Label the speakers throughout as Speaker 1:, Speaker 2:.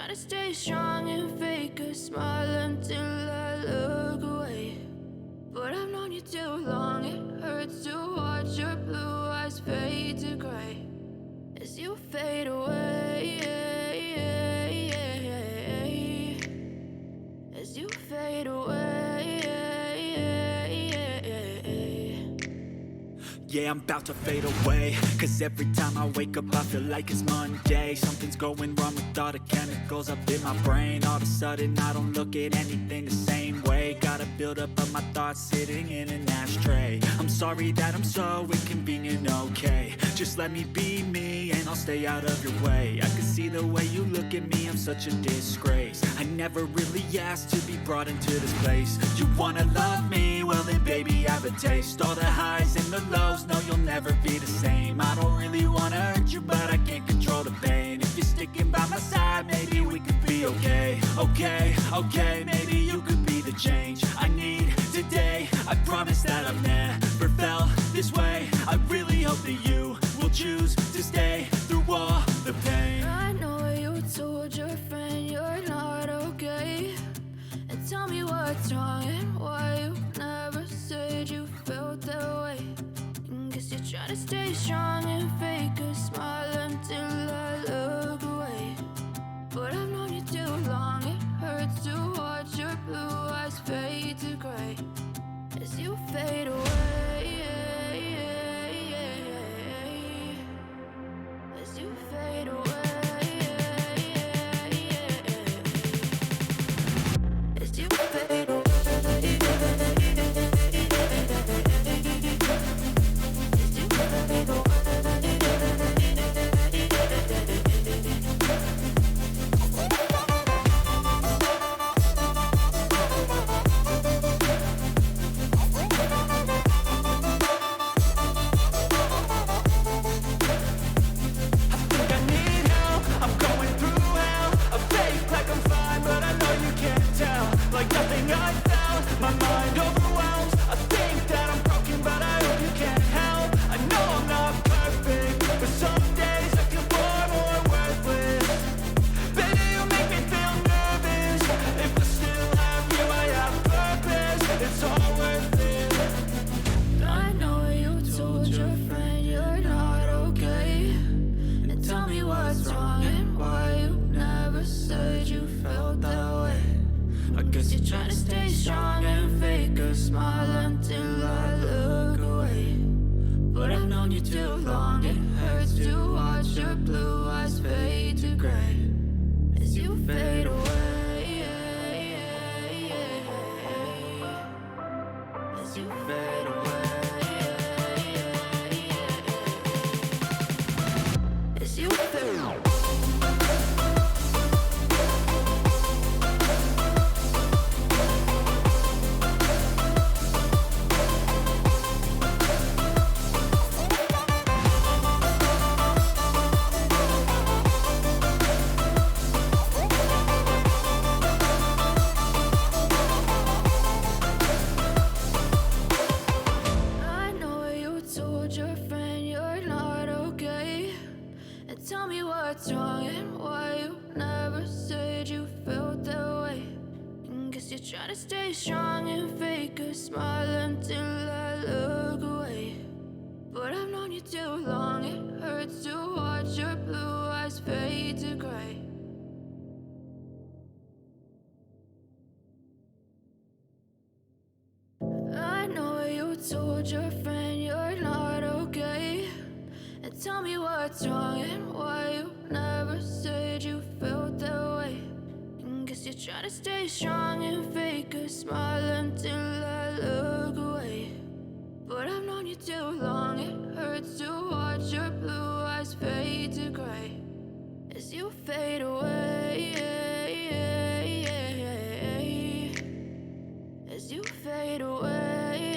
Speaker 1: try to stay strong and fake a smile until I look away. But I've known you too long, it hurts to watch your blue eyes fade to gray as you fade away, as you fade away.
Speaker 2: Yeah, I'm about to fade away, cause every time I wake up I feel like it's Monday. Something's going wrong with all the chemicals up in my brain. All of a sudden I don't look at anything the same way. Got a buildup of my thoughts sitting in an ashtray. I'm sorry that I'm so inconvenient, okay. Just let me be me and I'll stay out of your way. I can see the way you look at me, I'm such a disgrace. I never really asked to be brought into this place. You wanna love me? Well then baby I have a taste. All the highs and the lows, no you'll never be the same. I don't really wanna hurt you but I can't control the pain. If you're sticking by my side maybe we could be okay. Okay, maybe you could be the change I need today. I promise that I've never felt this way. I really hope that you will choose to stay through all the pain.
Speaker 1: I know you told your friend you're not okay, and tell me what's wrong and why you never said you felt that way. Guess you're trying to stay strong and fake a smile until I look away. But I've known you too long, it hurts to watch your blue eyes fade to gray as you fade away, as you fade away, as you fade away. Try to stay strong and fake a smile until I look away. But I've known you too long, it hurts to watch your blue eyes fade to gray as you fade away, as you fade away.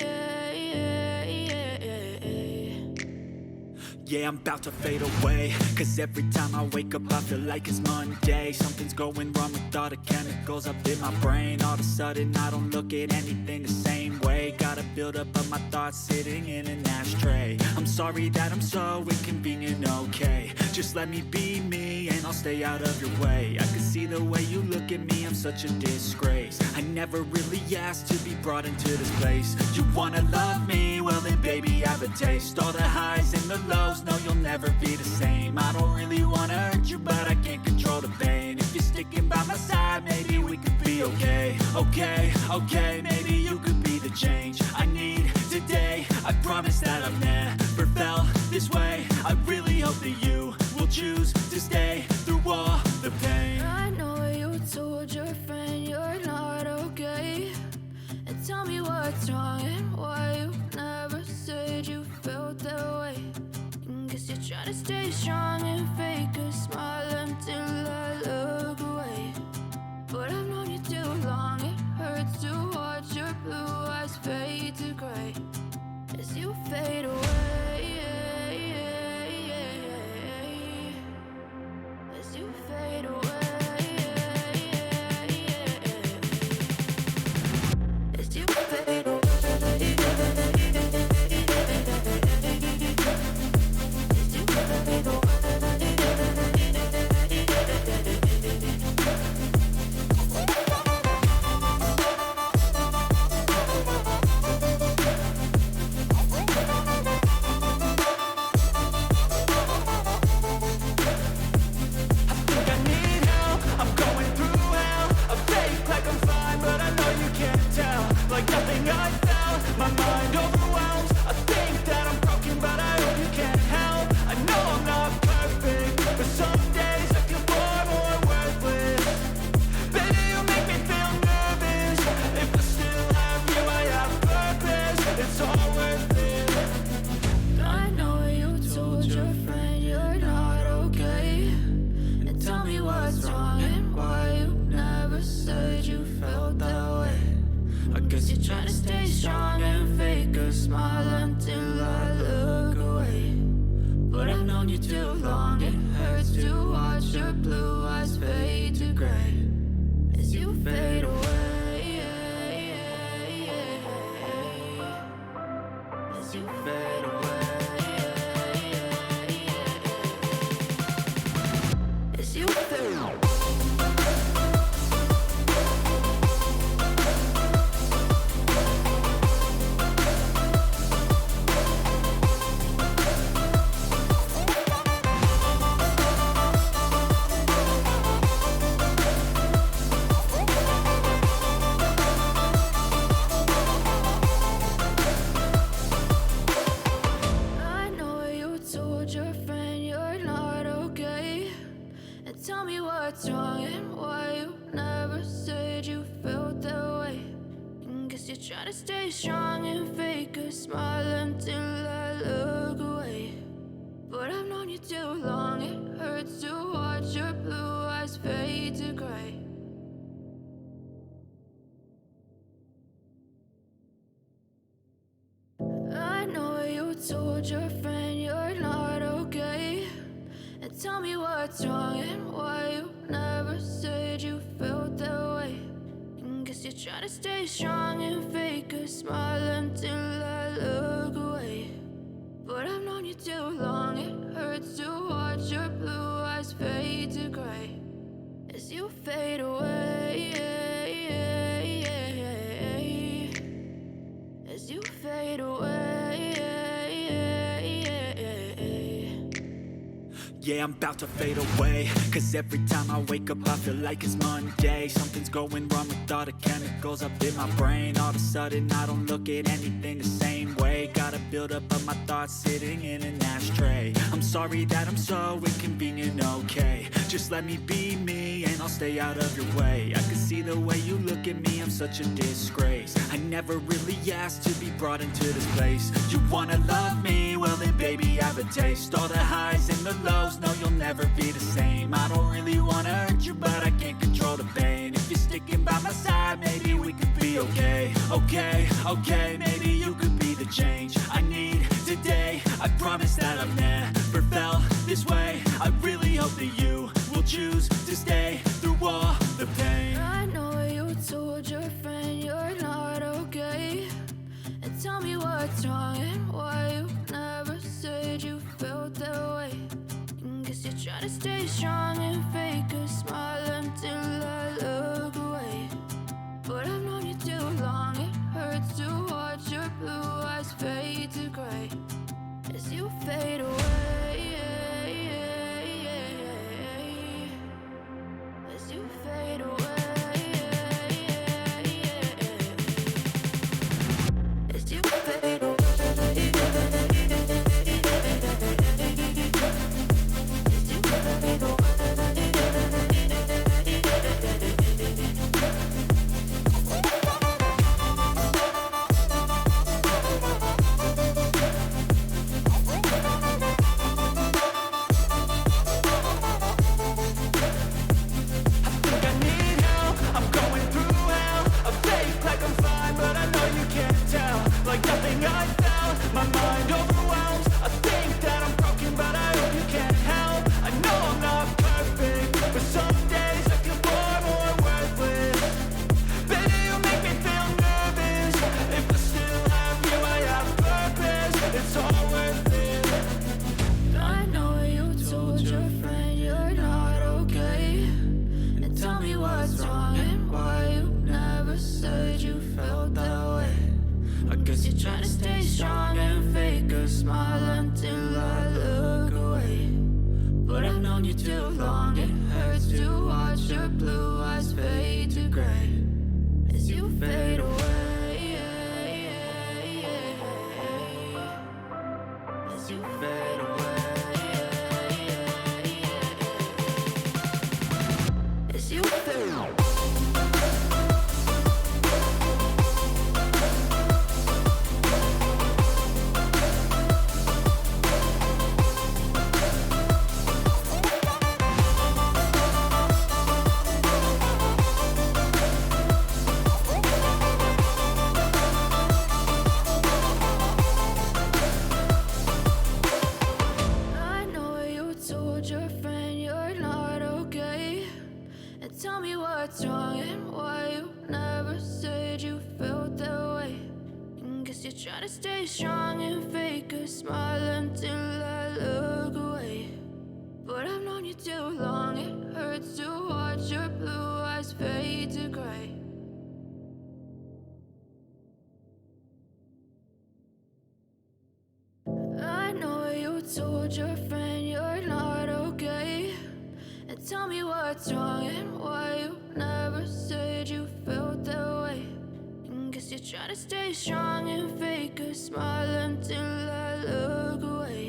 Speaker 2: Yeah, I'm about to fade away, cause every time I wake up I feel like it's Monday. Something's going wrong with all the chemicals up in my brain. All of a sudden I don't look at anything the same way. Gotta build up of my thoughts sitting in an ashtray. I'm sorry that I'm so inconvenient, okay. Just let me be me and I'll stay out of your way. I can see the way you look at me, I'm such a disgrace. I never really asked to be brought into this place. You wanna love me? Well then baby, have a taste. All the highs and the lows, no you'll never be the same. I don't really wanna hurt you, but I can't control the pain. If you're sticking by my side, maybe we could be okay. Okay, maybe you could be the change I need today. I promise that I've never felt this way. I really hope that you will choose to stay through all the pain.
Speaker 1: I know you told your friend you're not okay, and tell me what's wrong and why you never said you felt that way. Guess you're trying to stay strong and fake a smile until I look away. But I've known you too long, it hurts to watch your blue eyes fade to gray as you fade away. As you fade away. As you fade away. Told your friend you're not okay, and tell me what's wrong and why you never said you felt that way. Guess you're trying to stay strong and fake a smile until I look away. But I've known you too long, it hurts to watch your blue eyes fade to gray as you fade away. As you fade away.
Speaker 2: Yeah, I'm about to fade away, cause every time I wake up I feel like it's Monday. Something's going wrong with all the chemicals up in my brain. All of a sudden I don't look at anything the same way. Gotta build up of my thoughts sitting in an ashtray. I'm sorry that I'm so inconvenient, okay. Just let me be me and I'll stay out of your way. I can see the way you look at me, I'm such a disgrace. I never really asked to be brought into this place. You wanna love me? Well then baby, have a taste. All the highs and the lows, no you'll never be the same. I don't really wanna hurt you, but I can't control the pain. If you're sticking by my side, maybe we could be okay. Okay, maybe you could be the change I need today. I promise that I've never that you will choose to stay through all the pain.
Speaker 1: I know you told your friend you're not okay, and tell me what's wrong and why you never said you felt that way. Guess you're trying to stay strong and fake a smile until I look away. But I've known you too long, it hurts to watch your blue eyes fade to gray as you fade away. As you fade away. As you fade away. Told your friend you're not okay, and tell me what's wrong and why you never said you felt that way. Guess you're trying to stay strong and fake a smile until I look away.